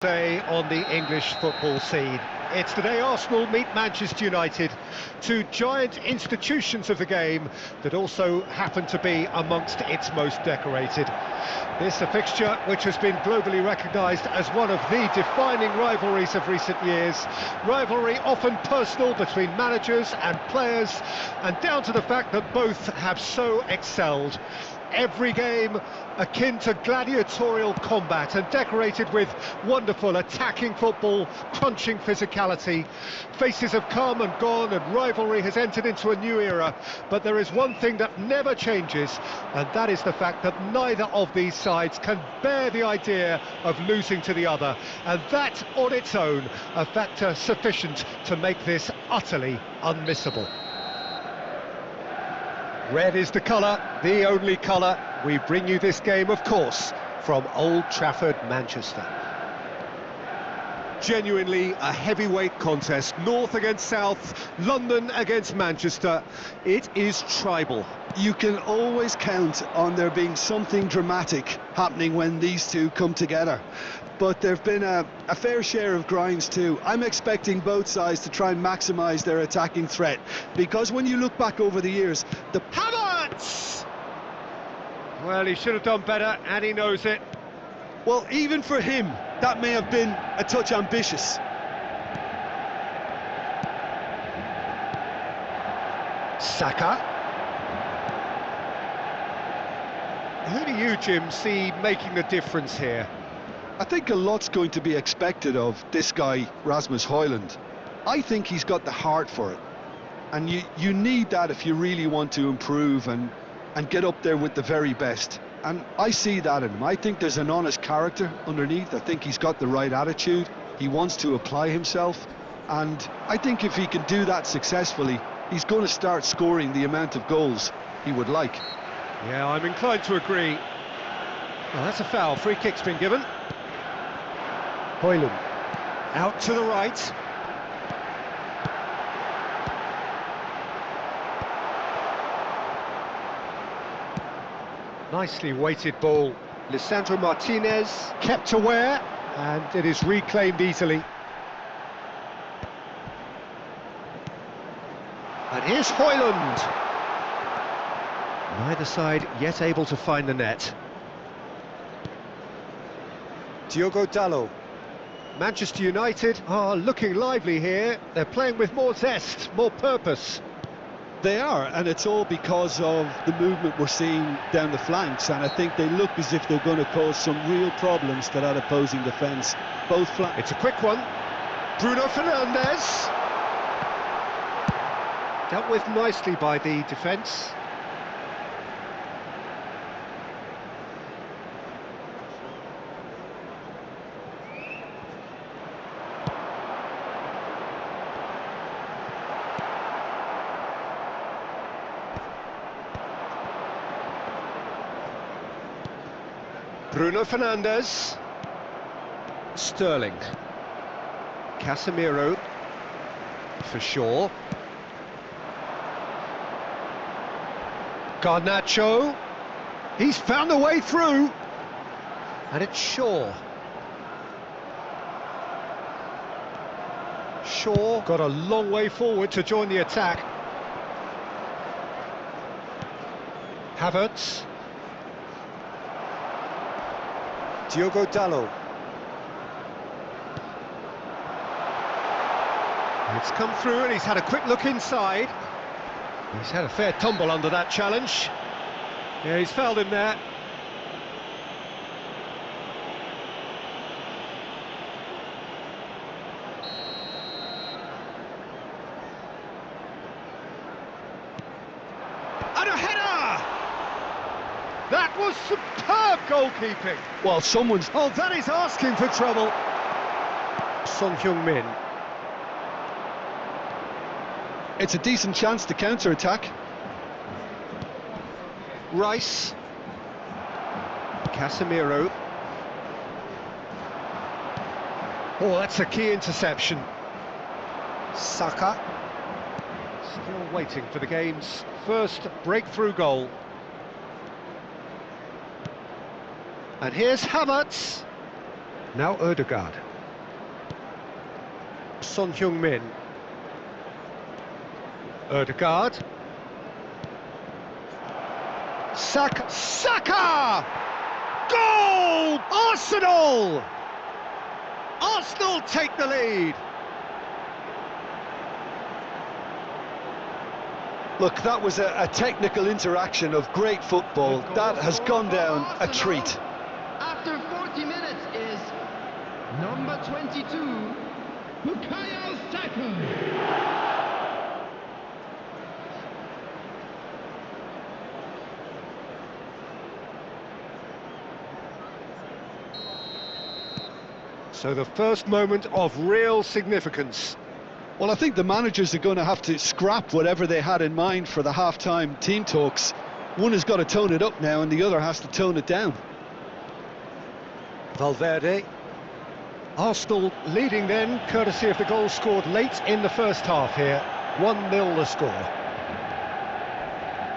Day on the English football scene. It's the day Arsenal meet Manchester United, two giant institutions of the game that also happen to be amongst its most decorated. This a fixture which has been globally recognised as one of the defining rivalries of recent years. Rivalry often personal between managers and players, and down to the fact that both have so excelled. Every game akin to gladiatorial combat and decorated with wonderful attacking football, crunching physicality. Faces have come and gone and rivalry has entered into a new era, but there is one thing that never changes, and that is the fact that neither of these sides can bear the idea of losing to the other, and that on its own a factor sufficient to make this utterly unmissable. Red is the colour, the only colour. We bring you this game, of course, from Old Trafford, Manchester. Genuinely a heavyweight contest, North against South, London against Manchester. It is tribal. You can always count on there being something dramatic happening when these two come together. But there've been a fair share of grinds too. I'm expecting both sides to try and maximise their attacking threat, because when you look back over the years, the Havertz! Well, he should have done better, and he knows it. Well, even for him, that may have been a touch ambitious. Saka. Who do you, Jim, see making the difference here? I think a lot's going to be expected of this guy, Rasmus Højlund. I think he's got the heart for it. And you need that if you really want to improve and get up there with the very best. And I see that in him. I think there's an honest character underneath. I think he's got the right attitude. He wants to apply himself. And I think if he can do that successfully, he's going to start scoring the amount of goals he would like. Yeah, I'm inclined to agree. Well, that's a foul. Free kick's been given. Højlund out to the right. Nicely weighted ball. Lisandro Martinez kept aware, and it is reclaimed easily. And here's Højlund. Neither side yet able to find the net. Diogo Dalot. Manchester United are looking lively here. They're playing with more zest, more purpose. They are, and it's all because of the movement we're seeing down the flanks, and I think they look as if they're going to cause some real problems to that opposing defence. Both flanks. It's a quick one. Bruno Fernandes. Dealt with nicely by the defence. Bruno Fernandes. Sterling. Casemiro. For Shaw. Garnacho. He's found a way through. And it's Shaw. Shaw got a long way forward to join the attack. Havertz. Diogo Dalot. It's come through and he's had a quick look inside. He's had a fair tumble under that challenge. Yeah, he's fouled him there. And a header! That was superb goalkeeping. Well, someone's... Oh, that is asking for trouble. Son Heung-min. It's a decent chance to counter-attack. Rice. Casemiro. Oh, that's a key interception. Saka. Still waiting for the game's first breakthrough goal. And here's Havertz. Now Ødegaard. Son Heung-min. Ødegaard. Saka! Goal! Arsenal! Arsenal take the lead. Look, that was a technical interaction of great football. That has gone down a treat. After 40 minutes is number 22, Bukayo Saka. So the first moment of real significance. Well, I think the managers are going to have to scrap whatever they had in mind for the half-time team talks. One has got to tone it up now and the other has to tone it down. Valverde. Arsenal leading then, courtesy of the goal scored late in the first half here. 1-0 the score.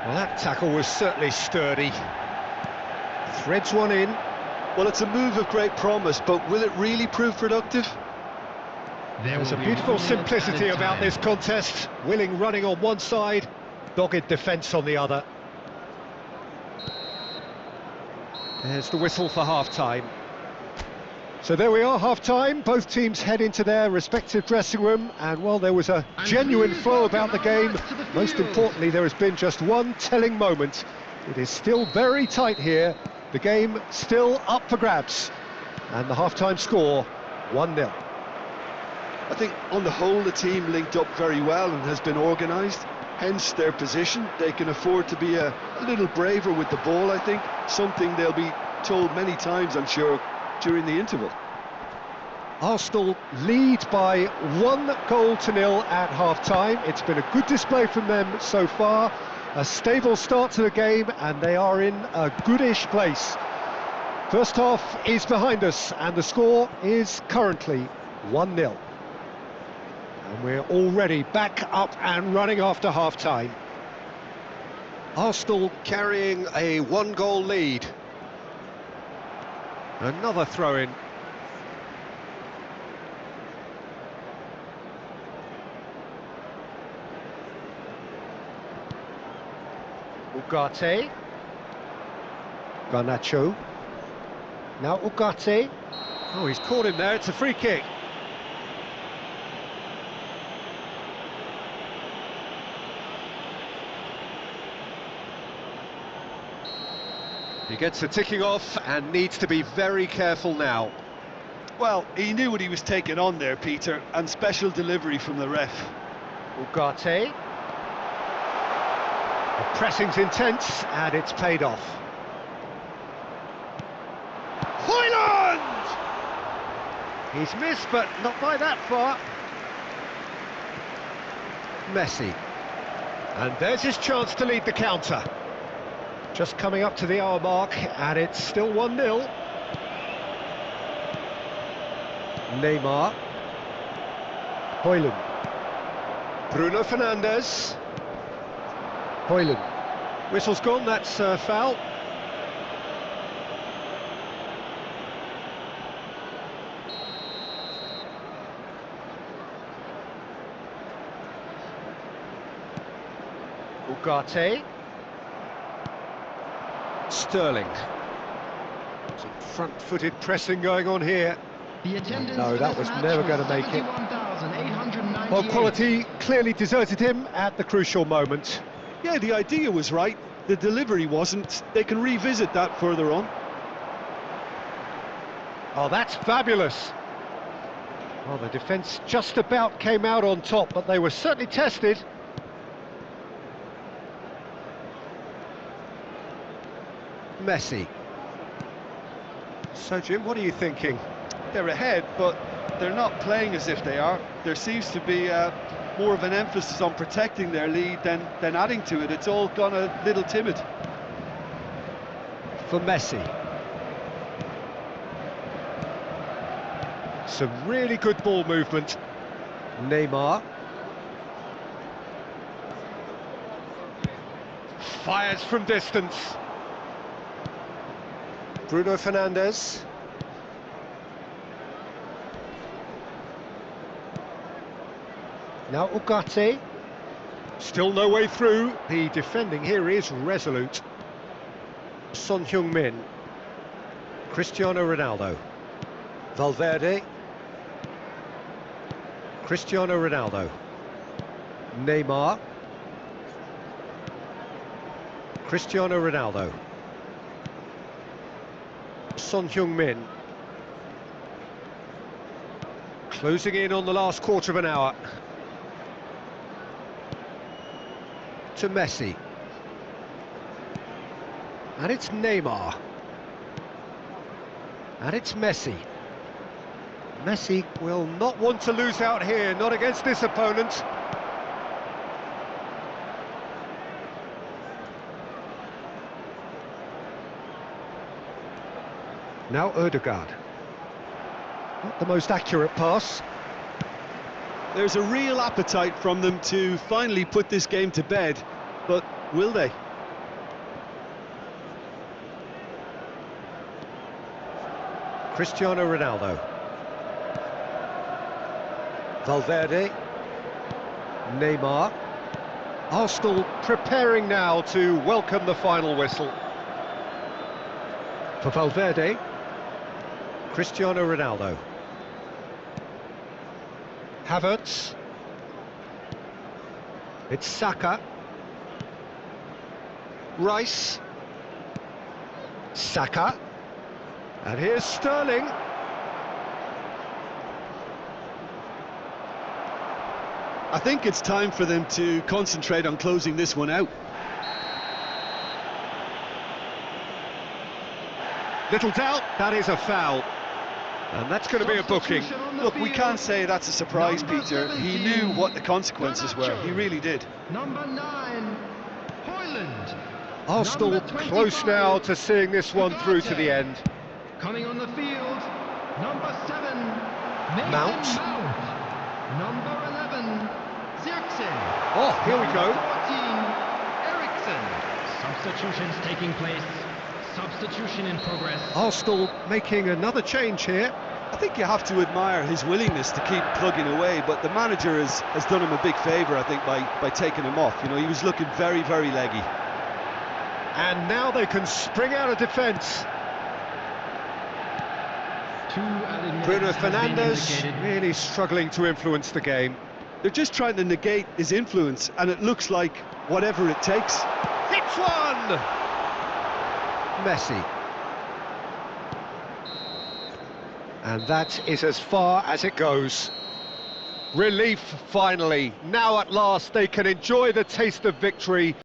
Well, that tackle was certainly sturdy. Threads one in. Well, it's a move of great promise, but will it really prove productive? There's a beautiful simplicity about this contest. Willing running on one side, dogged defence on the other. There's the whistle for half-time. So there we are, half-time. Both teams head into their respective dressing room, and while there was a genuine flow about the game, most importantly there has been just one telling moment. It is still very tight here, the game still up for grabs, and the half-time score, 1-0. I think on the whole the team linked up very well and has been organised, hence their position. They can afford to be a little braver with the ball, I think, something they'll be told many times, I'm sure, during the interval. Arsenal lead by 1-0 at half-time. It's been a good display from them so far, a stable start to the game, and they are in a goodish place. First half is behind us and the score is currently 1-0. And we're already back up and running after half-time. Arsenal carrying a 1-goal lead. Another throw-in. Ugarte. Garnacho. Now Ugarte. Oh, he's caught him there, it's a free kick. He gets the ticking off and needs to be very careful now. Well, he knew what he was taking on there, Peter, and special delivery from the ref. Ugarte. The pressing's intense and it's paid off. Højlund! He's missed, but not by that far. Messi. And there's his chance to lead the counter. Just coming up to the hour mark, and it's still 1-0. Neymar. Højlund. Bruno Fernandes. Højlund. Whistle's gone, that's foul. Ugarte. Sterling. Some front-footed pressing going on here. No, that was never going to make it. Well, quality clearly deserted him at the crucial moment. Yeah, the idea was right, the delivery wasn't. They can revisit that further on. Oh, that's fabulous. Well, the defence just about came out on top, but they were certainly tested. Messi. So, Jim, what are you thinking? They're ahead, but they're not playing as if they are. There seems to be more of an emphasis on protecting their lead than adding to it. It's all gone a little timid. For Messi. Some really good ball movement. Neymar. Fires from distance. Bruno Fernandes. Now Ugarte. Still no way through. The defending here is resolute. Son Heung-min. Cristiano Ronaldo. Valverde. Cristiano Ronaldo. Neymar. Cristiano Ronaldo. Son Heung-min. Closing in on the last quarter of an hour. To Messi. And it's Neymar. And it's Messi. Messi will not want to lose out here, not against this opponent. Now Ødegaard. Not the most accurate pass. There's a real appetite from them to finally put this game to bed, but will they? Cristiano Ronaldo. Valverde. Neymar. Arsenal preparing now to welcome the final whistle. For Valverde. Cristiano Ronaldo. Havertz. It's Saka. Rice. Saka. And here's Sterling. I think it's time for them to concentrate on closing this one out. Little doubt, that is a foul. And that's going to be a booking. Look, we can't say that's a surprise, Peter. He knew what the consequences were. He really did. Number 9, Højlund. Arsenal Number close 25, now to seeing this one through to the end. Coming on the field, number 7, Mount. Number 11, Zirkzee. Oh, here we go. 14, Eriksen. Substitutions taking place. Substitution in progress. Arsenal making another change here. I think you have to admire his willingness to keep plugging away, but the manager has done him a big favour, I think, by taking him off. You know, he was looking very, very leggy. And now they can spring out of defence. Bruno Fernandes really struggling to influence the game. They're just trying to negate his influence, and it looks like whatever it takes. Hits one! Messi. And that is as far as it goes. Relief finally. Now at last they can enjoy the taste of victory.